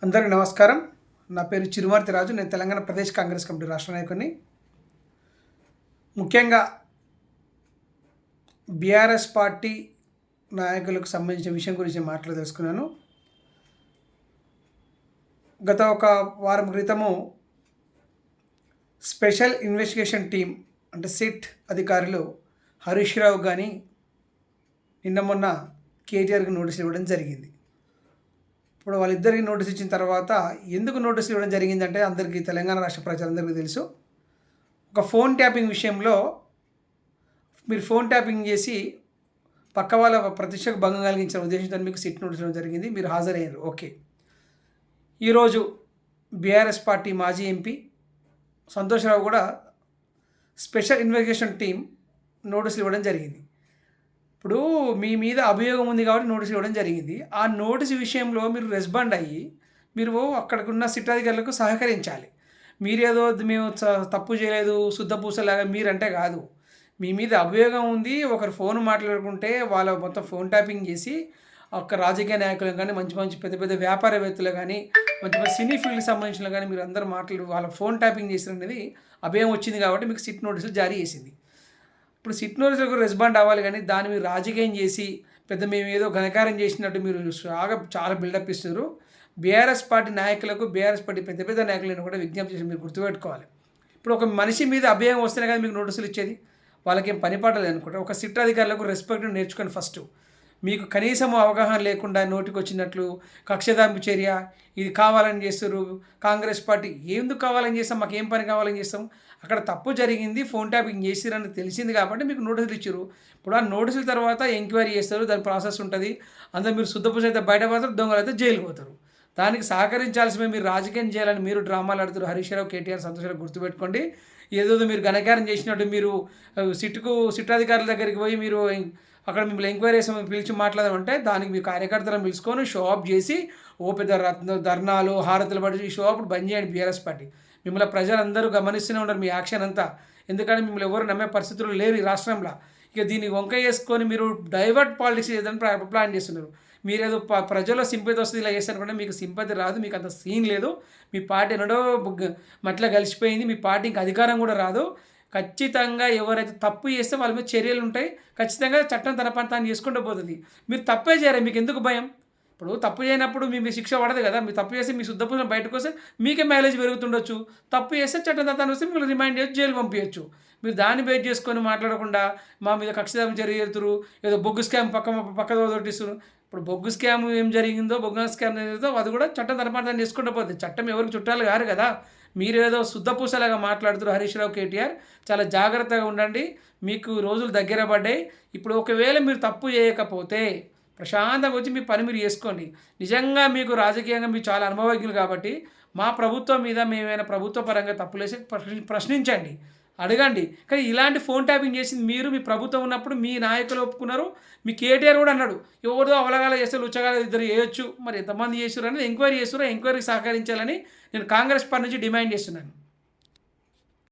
అందరికీ నమస్కారం. నా పేరు చిరుమర్తి రాజు. నేను తెలంగాణ ప్రదేశ్ కాంగ్రెస్ కమిటీ రాష్ట్ర నాయకుడిని. ముఖ్యంగా బీఆర్ఎస్ పార్టీ నాయకులకు సంబంధించిన విషయం గురించి మాట్లాడదలుచుకున్నాను. గత ఒక వారం క్రితము స్పెషల్ ఇన్వెస్టిగేషన్ టీమ్ అంటే సిట్ అధికారులు హరీష్ రావు కానీ నిన్న మొన్న కేటీఆర్కి నోటీసులు ఇవ్వడం జరిగింది. ఇప్పుడు వాళ్ళిద్దరికి నోటీస్ ఇచ్చిన తర్వాత ఎందుకు నోటీస్ ఇవ్వడం జరిగిందంటే అందరికీ తెలంగాణ రాష్ట్ర ప్రజలందరికీ తెలుసు. ఒక ఫోన్ ట్యాపింగ్ విషయంలో మీరు ఫోన్ ట్యాపింగ్ చేసి పక్క వాళ్ళ ప్రతిష్టకు భంగం కలిగించిన ఉద్దేశంతో మీకు సిట్ నోటీస్ ఇవ్వడం జరిగింది. మీరు హాజరయ్యారు, ఓకే. ఈరోజు బీఆర్ఎస్ పార్టీ మాజీ ఎంపీ సంతోష్రావు కూడా స్పెషల్ ఇన్వెస్టిగేషన్ టీం నోటీసులు ఇవ్వడం జరిగింది. ఇప్పుడు మీ మీద అభియోగం ఉంది కాబట్టి నోటీస్ ఇవ్వడం జరిగింది. ఆ నోటీస్ విషయంలో మీరు రెస్పాండ్ అయ్యి మీరు అక్కడికున్న సిట్ అధికారులకు సహకరించాలి. మీరేదో మేము తప్పు చేయలేదు శుద్ధపూసలాగా మీరంటే కాదు. మీ మీద అభియోగం ఉంది, ఒకరు ఫోన్ మాట్లాడుకుంటే వాళ్ళ మొత్తం ఫోన్ ట్యాపింగ్ చేసి ఒక రాజకీయ నాయకులు కానీ మంచి మంచి పెద్ద పెద్ద వ్యాపారవేత్తలు కానీ మంచి మంచి సినీ ఫీల్డ్కి సంబంధించిన కానీ మీరు అందరూ మాట్లాడి వాళ్ళ ఫోన్ ట్యాపింగ్ చేసిన అనేది అభయం వచ్చింది కాబట్టి మీకు సిట్ నోటీసులు జారీ చేసింది. ఇప్పుడు సిట్ నోటీసులకు రెస్పాండ్ అవ్వాలి కానీ దాన్ని మీరు రాజకీయం చేసి పెద్ద మేము ఏదో ఘనకారం చేసినట్టు మీరు చాలా బిల్డప్ ఇస్తున్నారు. బీఆర్ఎస్ పార్టీ నాయకులకు బీఆర్ఎస్ పార్టీ పెద్ద పెద్ద నాయకులను కూడా విజ్ఞప్తి చేసి మీరు గుర్తుపెట్టుకోవాలి. ఇప్పుడు ఒక మనిషి మీద అభ్యయం వస్తేనే కదా మీకు నోటీసులు ఇచ్చేది. వాళ్ళకేం పని పాటలేదు అనుకుంటే ఒక సిట్ అధికారులకు రెస్పెక్ట్ నేర్చుకొని ఫస్ట్. మీకు కనీసం అవగాహన లేకుండా నోటికి వచ్చినట్లు కక్షదాంపు చర్య ఇది కావాలని చేస్తారు కాంగ్రెస్ పార్టీ. ఎందుకు కావాలని చేస్తాం, మాకు ఏం పని కావాలని చేస్తాం. అక్కడ తప్పు జరిగింది, ఫోన్ ట్యాపింగ్ చేసిరని తెలిసింది కాబట్టి మీకు నోటీసులు ఇచ్చారు. ఇప్పుడు ఆ నోటీసుల తర్వాత ఎంక్వైరీ చేస్తారు, దాని ప్రాసెస్ ఉంటుంది. అందులో మీరు శుద్ధపూస అయితే బయటపడతారు, దొంగలు అయితే జైలుకి పోతారు. దానికి సహకరించాల్సిన మీరు రాజకీయం చేయాలని మీరు డ్రామాలు ఆడుతారు. హరీష్ రావు, కేటీఆర్, సంతోషరావు గుర్తుపెట్టుకోండి. ఏదో మీరు ఘనకారం చేసినట్టు మీరు సిట్ అధికారుల దగ్గరికి పోయి మీరు అక్కడ మిమ్మల్ని ఎంక్వైరీ చేసి పిలిచి మాట్లాడమంటే దానికి మీ కార్యకర్తలను పిలుచుకొని షో ఆఫ్ చేసి ఓ పెద్ద ధర్నాలు హారతులు పడి షో ఆఫ్ బంద్ చేయండి బీఆర్ఎస్ పార్టీ. మిమ్మల్ని ప్రజలందరూ గమనిస్తూనే ఉన్నారు మీ యాక్షన్ అంతా. ఎందుకంటే మిమ్మల్ని ఎవరు నమ్మే పరిస్థితులు లేరు ఈ రాష్ట్రంలో. ఇక దీన్ని వంక చేసుకొని మీరు డైవర్ట్ పాలిటిక్స్ ఏదని ప్లాన్ చేస్తున్నారు. మీరేదో ప్రజల్లో సింపతి వస్తుంది ఇలా చేస్తారనుకుంటే మీకు సింపతి రాదు, మీకు అంత సీన్ లేదు. మీ పార్టీ ఎన్నడో మట్లా కలిసిపోయింది, మీ పార్టీ ఇంకా అధికారం కూడా రాదు. ఖచ్చితంగా ఎవరైతే తప్పు చేస్తే వాళ్ళ మీద చర్యలు ఉంటాయి. ఖచ్చితంగా చట్టం తన పని తాను చేసుకుంటూ పోతుంది. మీరు తప్పే చేయరు, మీకు ఎందుకు భయం? ఇప్పుడు తప్పు చేయనప్పుడు మీ శిక్ష పడదు కదా. మీరు తప్పు చేసి మీ శుద్ధపూసన బయటకు వస్తే మీకే మైలేజ్ పెరుగుతుండొచ్చు. తప్పు చేస్తే చట్టం తను వస్తే మీరు రిమైండ్ చేసి జైలు పంపించచ్చు. మీరు దాన్ని బేస్ చేసుకొని మాట్లాడకుండా మా మీద కక్షదారం చర్య చేరుతురు, ఏదో బొగ్గు స్కామ్ పక్కదో తోటిస్తున్నారు. ఇప్పుడు బొగ్గు స్కామ్ ఏం జరిగిందో, బొగ్గు స్కామ్ జరిగిందో అది కూడా చట్టం తన పని తాను చేసుకుంటూ పోతుంది. చట్టం ఎవరికి చుట్టాలు కారు కదా. మీరు ఏదో శుద్ధపూసలాగా మాట్లాడుతున్నారు హరీష్ రావు, కేటీఆర్. చాలా జాగ్రత్తగా ఉండండి, మీకు రోజులు దగ్గర పడ్డాయి. ఇప్పుడు ఒకవేళ మీరు తప్పు చేయకపోతే ప్రశాంతంగా వచ్చి మీ పని మీరు చేసుకోండి. నిజంగా మీకు రాజకీయంగా మీరు చాలా అనుభవజ్ఞులు కాబట్టి మా ప్రభుత్వం మీద మేమైనా ప్రభుత్వ పరంగా తప్పులేసి ప్రశ్నించండి, అడగండి. కానీ ఇలాంటి ఫోన్ ట్యాపింగ్ చేసింది మీరు మీ ప్రభుత్వం ఉన్నప్పుడు మీ నాయకులు ఒప్పుకున్నారు. మీ కేటీఆర్ కూడా అన్నాడు ఎవరిదో అవలగాల చేస్తే లుచ్చగాల ఇద్దరు చేయొచ్చు. మరి ఎంతమంది చేశారు అనేది ఎంక్వైరీ చేస్తారో ఎంక్వైరీకి సహకరించాలని నేను కాంగ్రెస్ పార్టీ నుంచి డిమాండ్ చేస్తున్నాను.